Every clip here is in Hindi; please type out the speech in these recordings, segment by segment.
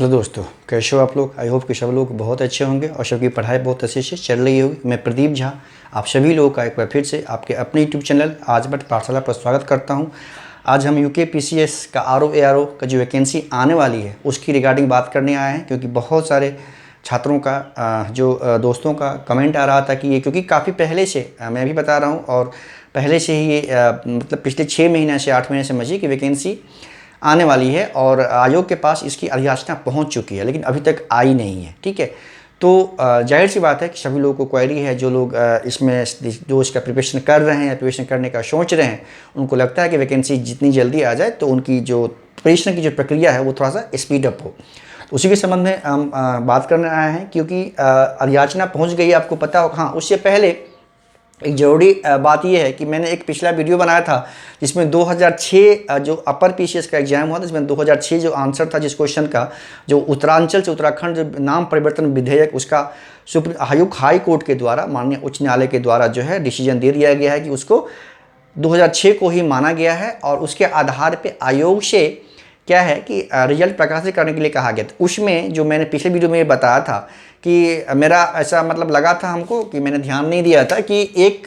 हेलो दोस्तों, कैसे हो आप लोग। आई होप कि सब लोग बहुत अच्छे होंगे और सबकी पढ़ाई बहुत अच्छे से चल रही होगी। मैं प्रदीप झा आप सभी लोगों का एक बार फिर से आपके अपने यूट्यूब चैनल आज बट पाठशाला पर स्वागत करता हूं। आज हम यूके पीसीएस का आरओ का जो वैकेंसी आने वाली है उसकी रिगार्डिंग बात करने आए हैं, क्योंकि बहुत सारे छात्रों का दोस्तों का कमेंट आ रहा था कि ये क्योंकि काफ़ी पहले से मैं भी बता रहा हूँ और पहले से ही ये मतलब पिछले 6 महीने से 8 महीने से समझिए कि वैकेंसी आने वाली है और आयोग के पास इसकी अधिसूचना पहुंच चुकी है, लेकिन अभी तक आई नहीं है। ठीक है, तो जाहिर सी बात है कि सभी लोगों को क्वेरी है, जो लोग इसमें जो इसका प्रिपरेशन कर रहे हैं या प्रिपरेशन करने का सोच रहे हैं, उनको लगता है कि वैकेंसी जितनी जल्दी आ जाए तो उनकी जो प्रिपरेशन की जो प्रक्रिया है वो थोड़ा सा स्पीड अप हो। तो उसी के संबंध में हम बात करने आए हैं, क्योंकि अधिसूचना पहुँच गई है, आपको पता हो। हाँ, उससे पहले एक ज़रूरी बात यह है कि मैंने एक पिछला वीडियो बनाया था जिसमें 2006 जो अपर पीसीएस का एग्जाम हुआ था, जिसमें 2006 जो आंसर था जिस क्वेश्चन का, जो उत्तरांचल से उत्तराखंड जो नाम परिवर्तन विधेयक, उसका सुप्रीम हाई कोर्ट के द्वारा, माननीय उच्च न्यायालय के द्वारा जो है डिसीजन दे दिया गया है कि उसको 2006 को ही माना गया है और उसके आधार पर आयोग से क्या है कि रिजल्ट प्रकाशित करने के लिए कहा गया। तो उसमें जो मैंने पिछले वीडियो में बताया था कि मेरा ऐसा मतलब लगा था हमको कि मैंने ध्यान नहीं दिया था कि एक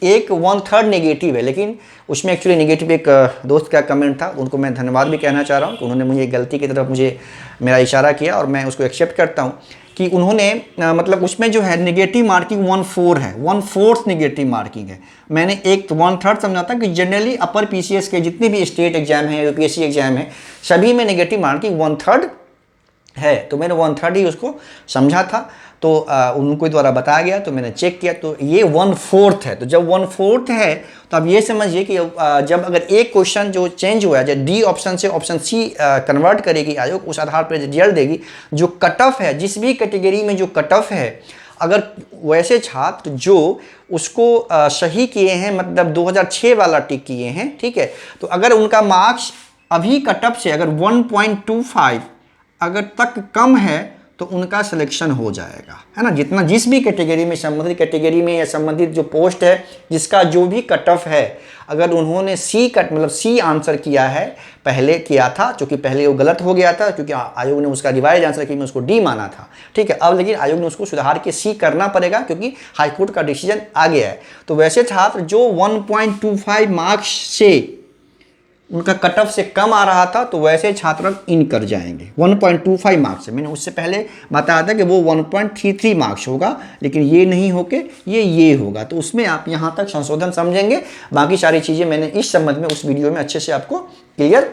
1/3 नेगेटिव है, लेकिन उसमें एक्चुअली नेगेटिव एक दोस्त का कमेंट था, उनको मैं धन्यवाद भी कहना चाह रहा हूँ कि उन्होंने मुझे गलती की तरफ मुझे मेरा इशारा किया और मैं उसको एक्सेप्ट करता हूँ कि उन्होंने मतलब उसमें जो है नेगेटिव मार्किंग 1/4 है, 1/4 नेगेटिव मार्किंग है। मैंने 1/3 समझा था कि जनरली अपर पीसीएस के जितने भी स्टेट एग्जाम है, यूपीएससी एग्जाम है, सभी में नेगेटिव मार्किंग 1/3 है। तो मैंने 1/3 ही उसको समझा था, तो उनको द्वारा बताया गया, तो मैंने चेक किया तो ये 1/4 है। तो जब 1/4 है तो आप ये समझिए कि जब अगर एक क्वेश्चन जो चेंज हुआ है, जब डी ऑप्शन से ऑप्शन सी कन्वर्ट करेगी आयोग, उस आधार पर रिजल्ट देगी। जो कट ऑफ है, जिस भी कैटेगरी में जो कट ऑफ है, अगर वैसे छात्र जो उसको सही किए हैं, मतलब 2006 वाला टिक किए हैं, ठीक है, तो अगर उनका मार्क्स अभी कट ऑफ से अगर 1.25 अगर तक कम है तो उनका सिलेक्शन हो जाएगा, है ना। जितना जिस भी कैटेगरी में, संबंधित कैटेगरी में या संबंधित जो पोस्ट है जिसका जो भी कट ऑफ है, अगर उन्होंने सी आंसर किया है, पहले किया था, क्योंकि पहले वो गलत हो गया था, क्योंकि आयोग ने उसका रिवाइज आंसर की में उसको डी माना था, ठीक है। अब लेकिन आयोग ने उसको सुधार के सी करना पड़ेगा, क्योंकि हाईकोर्ट का डिसीजन आ गया है। तो वैसे छात्र जो 1.25 मार्क्स से उनका कट ऑफ से कम आ रहा था, तो वैसे छात्र इन कर जाएंगे 1.25 मार्क्स से। मैंने उससे पहले बताया था कि वो 1.33 मार्क्स होगा, लेकिन ये नहीं होके ये होगा। तो उसमें आप यहाँ तक संशोधन समझेंगे, बाकी सारी चीज़ें मैंने इस संबंध में उस वीडियो में अच्छे से आपको क्लियर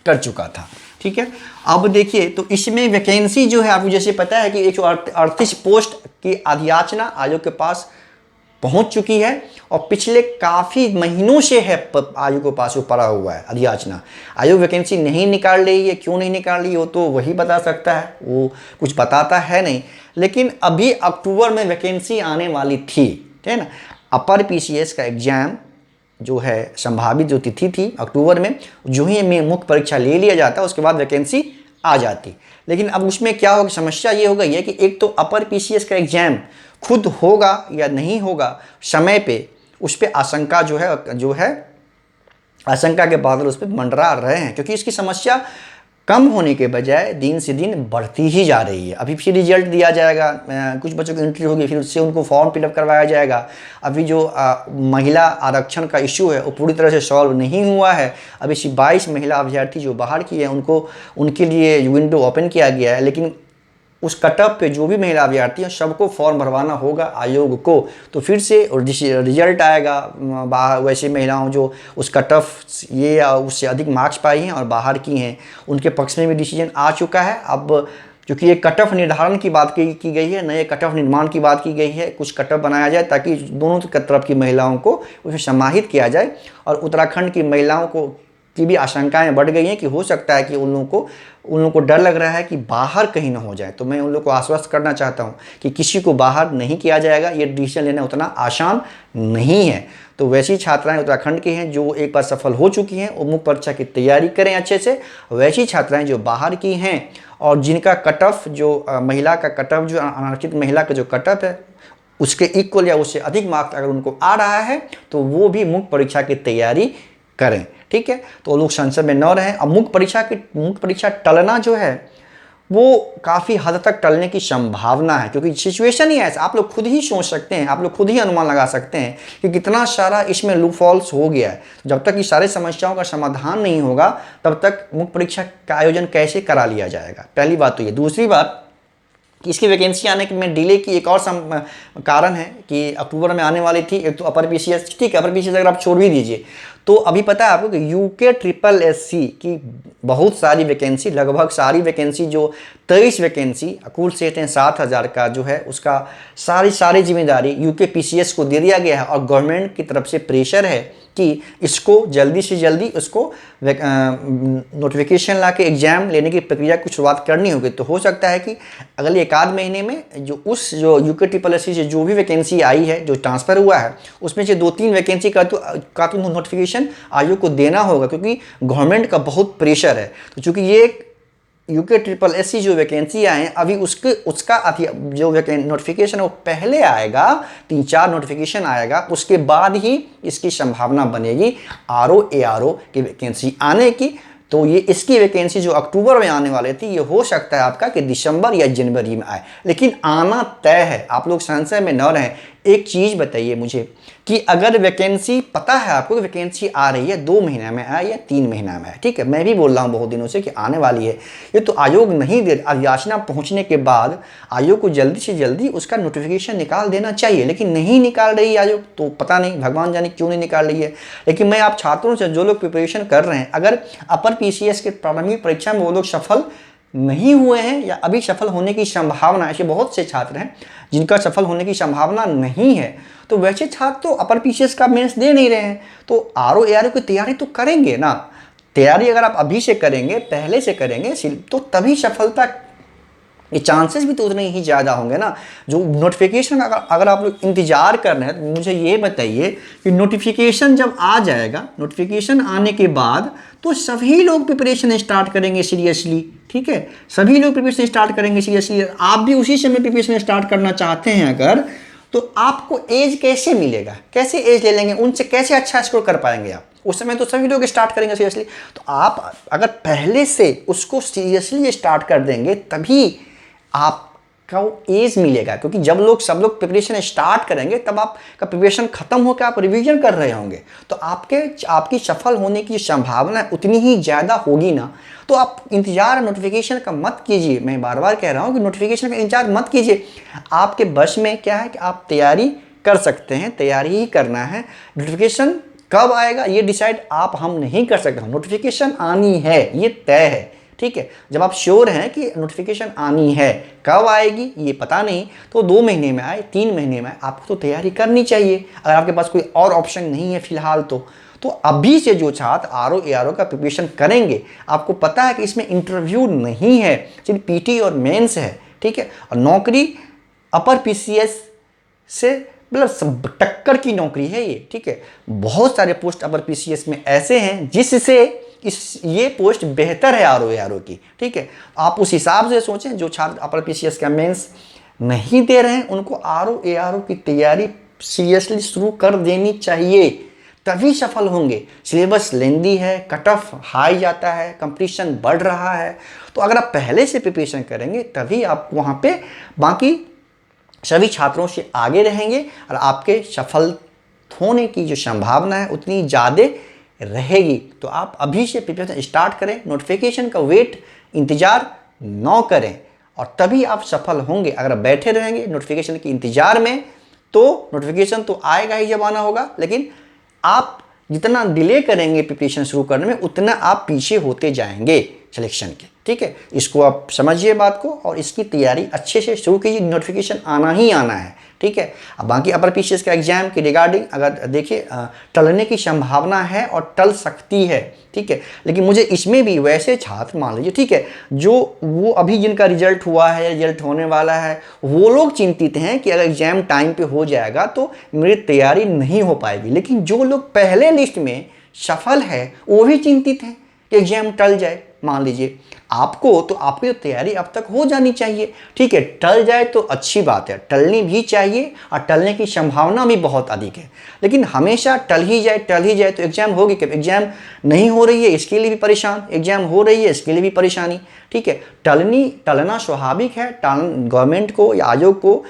कर चुका था, ठीक है। अब देखिए, तो इसमें वैकेंसी जो है, आपको जैसे पता है कि 138 पोस्ट की अधिसूचना आयोग के पास पहुंच चुकी है और पिछले काफ़ी महीनों से है आयोग के पास वो पड़ा हुआ है अधिसूचना। आयोग वैकेंसी नहीं निकाल रही है, क्यों नहीं निकाल रही, वो तो वही बता सकता है, वो कुछ बताता है नहीं। लेकिन अभी अक्टूबर में वैकेंसी आने वाली थी, ठीक है ना। अपर पीसीएस का एग्जाम जो है संभावित जो तिथि थी अक्टूबर में, जो ही में मुख्य परीक्षा ले लिया जाता उसके बाद वैकेंसी आ जाती। लेकिन अब उसमें क्या होगा, समस्या ये हो गई है कि एक तो अपर पीसीएस का एग्जाम खुद होगा या नहीं होगा समय पे, उस पर आशंका जो है आशंका के बादल उस पर मंडरा रहे हैं, क्योंकि इसकी समस्या कम होने के बजाय दिन से दिन बढ़ती ही जा रही है। अभी फिर रिजल्ट दिया जाएगा, कुछ बच्चों की एंट्री होगी, फिर उससे उनको फॉर्म फिलअप करवाया जाएगा। अभी जो महिला आरक्षण का इशू है वो पूरी तरह से सॉल्व नहीं हुआ है। अभी सिर्फ 22 महिला अभ्यर्थी जो बाहर की हैं उनके लिए विंडो ओपन किया गया है, लेकिन उस कटअप पे जो भी महिला अभ्यर्थी हैं सबको फॉर्म भरवाना होगा आयोग को। तो फिर से रिजल्ट आएगा, वैसे महिलाओं जो उस कटअप ये या उससे अधिक मार्क्स पाई हैं और बाहर की हैं, उनके पक्ष में भी डिसीजन आ चुका है। अब क्योंकि ये कटअप निर्धारण की बात की गई है, नए कटअप निर्माण की बात की गई है, कुछ कटअप बनाया जाए ताकि दोनों तरफ की महिलाओं को उसमें समाहित किया जाए। और उत्तराखंड की महिलाओं की भी आशंकाएं बढ़ गई हैं कि हो सकता है कि उन लोगों को डर लग रहा है कि बाहर कहीं ना हो जाए। तो मैं उन लोगों को आश्वस्त करना चाहता हूं कि किसी को बाहर नहीं किया जाएगा, ये डिसीजन लेना उतना आसान नहीं है। तो वैसी छात्राएं उत्तराखंड की हैं जो एक बार सफल हो चुकी हैं, वो मुख्य परीक्षा की तैयारी करें अच्छे से। वैसी छात्राएं जो बाहर की हैं और जिनका कट ऑफ जो महिला का कट ऑफ, जो आरक्षित महिला का जो कट ऑफ है उसके इक्वल या उससे अधिक मार्क्स अगर उनको आ रहा है तो वो भी मुख्य परीक्षा की तैयारी करें, ठीक है। तो लोग संशय में न रहें। अब मुख्य परीक्षा टलना जो है वो काफ़ी हद तक टलने की संभावना है, क्योंकि सिचुएशन ही है ऐसा। आप लोग खुद ही सोच सकते हैं, आप लोग खुद ही अनुमान लगा सकते हैं कि कितना सारा इसमें लूपहोल्स हो गया है। जब तक ये सारे समस्याओं का समाधान नहीं होगा तब तक मुख्य परीक्षा का आयोजन कैसे करा लिया जाएगा। पहली बात तो ये। दूसरी बात कि इसकी वैकेंसी आने के में डिले की एक और कारण है कि अक्टूबर में आने वाली थी। एक तो अपर पीसीएस, ठीक है, अपर पीसीएस अगर आप छोड़ भी दीजिए तो अभी पता है आपको कि यूके ट्रिपल एससी की बहुत सारी वैकेंसी, लगभग सारी वैकेंसी जो 23 वैकेंसी कुल सेट हैं 7,000 का जो है, उसका सारी जिम्मेदारी यूके पीसीएस को दे दिया गया है। और गवर्नमेंट की तरफ से प्रेशर है कि इसको जल्दी से जल्दी उसको नोटिफिकेशन ला के एग्जाम लेने की प्रक्रिया की शुरुआत करनी होगी। तो हो सकता है कि अगले एक आध महीने में जो यूके ट्रिपल एससी से जो भी वैकेंसी आई है, जो ट्रांसफ़र हुआ है, उसमें से 2-3 वैकेंसी का तो नोटिफिकेशन आयोग को देना होगा, क्योंकि गवर्नमेंट का बहुत प्रेशर है। तो चूँकि ये यूके ट्रिपल एससी जो वैकेंसी आए हैं अभी उसका जो नोटिफिकेशन है वो पहले आएगा, 3-4 नोटिफिकेशन आएगा, उसके बाद ही इसकी संभावना बनेगी आरओ एआरओ की वैकेंसी आने की। तो ये इसकी वैकेंसी जो अक्टूबर में आने वाली थी, ये हो सकता है आपका कि दिसंबर या जनवरी में आए, लेकिन आना तय है। आप लोग संशय में न रहें। एक चीज़ बताइए मुझे कि अगर वैकेंसी पता है आपको कि वैकेंसी आ रही है 2 महीना में आए या 3 महीना में आए, ठीक है, मैं भी बोल रहा हूँ बहुत दिनों से कि आने वाली है, ये तो आयोग नहीं दे। याचना पहुँचने के बाद आयोग को जल्दी से जल्दी उसका नोटिफिकेशन निकाल देना चाहिए, लेकिन नहीं निकाल रही आयोग। तो पता नहीं, भगवान जाने क्यों नहीं निकाल रही है। लेकिन मैं आप छात्रों से, जो लोग प्रिपरेशन कर रहे हैं, अगर अपर पीसीएस के प्रारंभिक परीक्षा में वो लोग सफल नहीं हुए हैं या अभी सफल होने की संभावना, ऐसे बहुत से छात्र हैं जिनका सफल होने की संभावना नहीं है, तो वैसे छात्र तो अपर पीसीएस का मेंस दे नहीं रहे हैं, तो आरओ एआरओ की तैयारी तो करेंगे ना। तैयारी अगर आप अभी से करेंगे, पहले से करेंगे, तो तभी सफलता के चांसेस भी तो उतने ही ज़्यादा होंगे ना। जो नोटिफिकेशन अगर आप लोग इंतजार कर रहे हैं, तो मुझे ये बताइए कि नोटिफिकेशन जब आ जाएगा, नोटिफिकेशन आने के बाद तो सभी लोग प्रिपरेशन स्टार्ट करेंगे सीरियसली, ठीक है, सभी लोग प्रिपरेशन स्टार्ट करेंगे सीरियसली। आप भी उसी समय प्रिपरेशन स्टार्ट करना चाहते हैं अगर, तो आपको एज कैसे मिलेगा, कैसे एज ले लेंगे, उनसे कैसे अच्छा स्कोर कर पाएंगे आप? उस समय तो सभी लोग स्टार्ट करेंगे सीरियसली। तो आप अगर पहले से उसको सीरियसली स्टार्ट कर देंगे तभी आपका एज मिलेगा, क्योंकि जब सब लोग प्रिपरेशन स्टार्ट करेंगे तब आपका प्रिपरेशन खत्म होकर आप रिवीजन कर रहे होंगे, तो आपकी सफल होने की संभावना उतनी ही ज़्यादा होगी ना। तो आप इंतजार नोटिफिकेशन का मत कीजिए। मैं बार बार कह रहा हूँ कि नोटिफिकेशन का इंतजार मत कीजिए। आपके बस में क्या है कि आप तैयारी कर सकते हैं, तैयारी ही करना है। नोटिफिकेशन कब आएगा ये डिसाइड हम नहीं कर सकते। नोटिफिकेशन आनी है, ये तय है, ठीक है। जब आप श्योर हैं कि नोटिफिकेशन आनी है, कब आएगी ये पता नहीं, तो 2 महीने में आए, 3 महीने में आए, आपको तो तैयारी करनी चाहिए। अगर आपके पास कोई और ऑप्शन नहीं है फिलहाल तो अभी से जो छात्र आरओ एआरओ का प्रिपरेशन करेंगे, आपको पता है कि इसमें इंटरव्यू नहीं है, सिर्फ पीटी और मेंस है, ठीक है। और नौकरी अपर पीसीएस से मतलब टक्कर की नौकरी है ये, ठीक है। बहुत सारे पोस्ट अपर पीसीएस में ऐसे हैं जिससे ये पोस्ट बेहतर है आरओ एआरओ की, ठीक है। आप उस हिसाब से सोचें। जो छात्र अपर पीसीएस का मेंस नहीं दे रहे हैं उनको आरओ एआरओ की तैयारी सीरियसली शुरू कर देनी चाहिए, तभी सफल होंगे। सिलेबस लेंदी है, कट ऑफ हाई जाता है, कंपटीशन बढ़ रहा है, तो अगर आप पहले से प्रिपरेशन करेंगे तभी आप वहाँ पे बाकी सभी छात्रों से आगे रहेंगे और आपके सफल होने की जो संभावना है उतनी ज़्यादा रहेगी। तो आप अभी से प्रिपरेशन स्टार्ट करें, नोटिफिकेशन का इंतज़ार न करें और तभी आप सफल होंगे। अगर आप बैठे रहेंगे नोटिफिकेशन के इंतज़ार में तो नोटिफिकेशन तो आएगा ही जब आना होगा, लेकिन आप जितना डिले करेंगे प्रिपरेशन शुरू करने में उतना आप पीछे होते जाएंगे सिलेक्शन के, ठीक है। इसको आप समझिए बात को और इसकी तैयारी अच्छे से शुरू कीजिए। नोटिफिकेशन आना ही आना है, ठीक है। अब बाकी अपर पीसीएस का एग्जाम के रिगार्डिंग अगर देखिए टलने की संभावना है और टल सकती है, ठीक है। लेकिन मुझे इसमें भी वैसे छात्र मान लीजिए, ठीक है, जो वो अभी जिनका रिजल्ट हुआ है, रिजल्ट होने वाला है, वो लोग चिंतित हैं कि अगर एग्जाम टाइम पे हो जाएगा तो मेरी तैयारी नहीं हो पाएगी। लेकिन जो लोग पहले लिस्ट में सफल है वो भी चिंतित हैं कि एग्जाम टल जाए, मान लीजिए आपको, तो आपकी तो तैयारी अब तक हो जानी चाहिए। ठीक है, टल जाए तो अच्छी बात है, टलनी भी चाहिए और टलने की संभावना भी बहुत अधिक है। लेकिन हमेशा टल ही जाए तो एग्जाम होगी कब? एग्जाम नहीं हो रही है इसके लिए भी परेशान, एग्जाम हो रही है इसके लिए भी परेशानी। ठीक है, टलना स्वाभाविक है। गवर्नमेंट को या आयोग को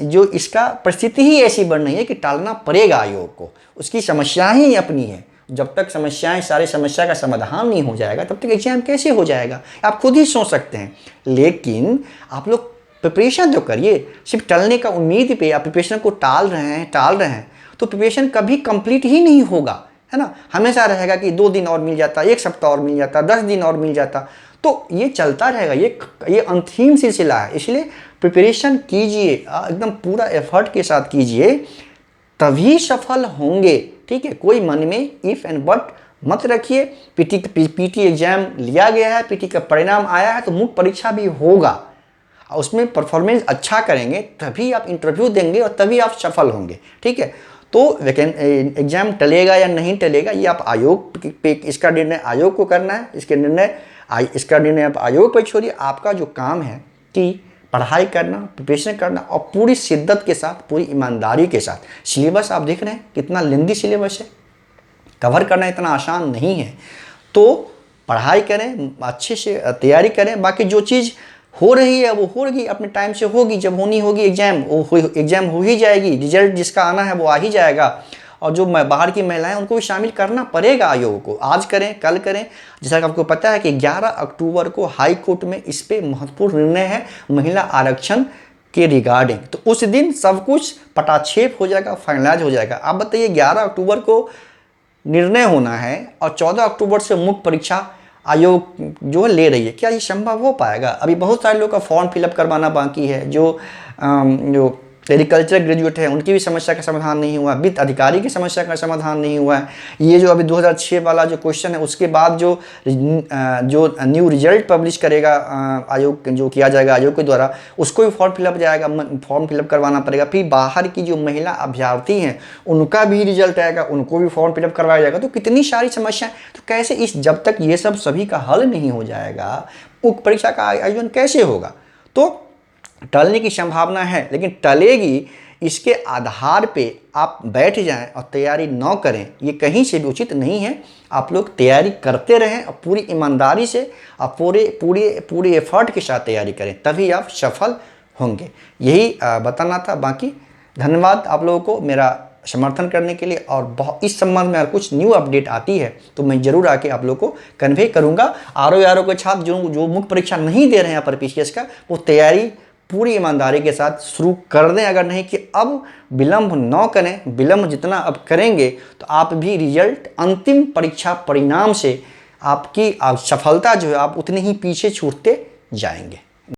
जो इसका परिस्थिति ही ऐसी बन रही है कि टालना पड़ेगा आयोग को, उसकी समस्या ही अपनी है। जब तक सारी समस्या का समाधान नहीं हो जाएगा तब तक एग्जाम कैसे हो जाएगा, आप खुद ही सोच सकते हैं। लेकिन आप लोग प्रिपरेशन तो करिए, सिर्फ टलने का उम्मीद पे आप प्रिपरेशन को टाल रहे हैं तो प्रिपरेशन कभी कंप्लीट ही नहीं होगा, है ना। हमेशा रहेगा कि 2 दिन और मिल जाता, 1 सप्ताह और मिल जाता, 10 दिन और मिल जाता, तो ये चलता रहेगा, ये अंतिम सिलसिला है। इसलिए प्रिपरेशन कीजिए, एकदम पूरा एफर्ट के साथ कीजिए, तभी सफल होंगे। ठीक है, कोई मन में इफ एंड बट मत रखिए। पीटी एग्जाम लिया गया है, पीटी का परिणाम आया है तो मुख्य परीक्षा भी होगा, उसमें परफॉर्मेंस अच्छा करेंगे तभी आप इंटरव्यू देंगे और तभी आप सफल होंगे। ठीक है, तो एग्जाम टलेगा या नहीं टलेगा ये आप आयोग पे, इसका निर्णय आयोग को करना है। इसका निर्णय आप आयोग पर छोड़िए। आपका जो काम है कि पढ़ाई करना, प्रिपरेशन करना और पूरी शिद्दत के साथ, पूरी ईमानदारी के साथ। सिलेबस आप देख रहे हैं कितना लेंदी सिलेबस है, कवर करना इतना आसान नहीं है। तो पढ़ाई करें, अच्छे से तैयारी करें। बाकी जो चीज़ हो रही है वो होगी, अपने टाइम से होगी, जब होनी होगी एग्जाम हो ही जाएगी, रिजल्ट जिसका आना है वो आ ही जाएगा। और जो बाहर की महिलाएं उनको भी शामिल करना पड़ेगा आयोग को, आज करें कल करें। जैसा कि आपको पता है कि 11 अक्टूबर को हाई कोर्ट में इस पे महत्वपूर्ण निर्णय है महिला आरक्षण के रिगार्डिंग। तो उस दिन सब कुछ पटाक्षेप हो जाएगा, फाइनलाइज हो जाएगा। आप बताइए 11 अक्टूबर को निर्णय होना है और 14 अक्टूबर से मुख्य परीक्षा आयोग जो है ले रही है, क्या ये संभव हो पाएगा? अभी बहुत सारे लोग का फॉर्म फिलअप करवाना बाकी है। जो एग्रीकल्चर ग्रेजुएट है उनकी भी समस्या का समाधान नहीं हुआ, वित्त अधिकारी की समस्या का समाधान नहीं हुआ है। ये जो अभी 2006 वाला जो क्वेश्चन है उसके बाद जो न्यू रिजल्ट पब्लिश करेगा आयोग, जो किया जाएगा आयोग के द्वारा, उसको भी फॉर्म फिलअप करवाना पड़ेगा। फिर बाहर की जो महिला अभ्यर्थी हैं उनका भी रिजल्ट आएगा, उनको भी फॉर्म फिलअप करवाया जाएगा। तो कितनी सारी समस्याएं, तो कैसे जब तक ये सब सभी का हल नहीं हो जाएगा उक्त परीक्षा का आयोजन कैसे होगा? तो टलने की संभावना है, लेकिन टलेगी इसके आधार पे आप बैठ जाएं और तैयारी न करें, ये कहीं से भी उचित नहीं है। आप लोग तैयारी करते रहें और पूरी ईमानदारी से और पूरे एफर्ट के साथ तैयारी करें, तभी आप सफल होंगे। यही बताना था। बाकी धन्यवाद आप लोगों को मेरा समर्थन करने के लिए। और इस संबंध में अगर कुछ न्यू अपडेट आती है तो मैं जरूर आके आप लोगों को कन्वे करूँगा। आरओ के छात्र जो मुख्य परीक्षा नहीं दे रहे हैं पर पीसीएस का, वो तैयारी पूरी ईमानदारी के साथ शुरू कर दें। अगर नहीं कि अब विलंब न करें, विलंब जितना अब करेंगे तो आप भी रिजल्ट अंतिम परीक्षा परिणाम से आपकी सफलता जो है आप उतने ही पीछे छूटते जाएंगे।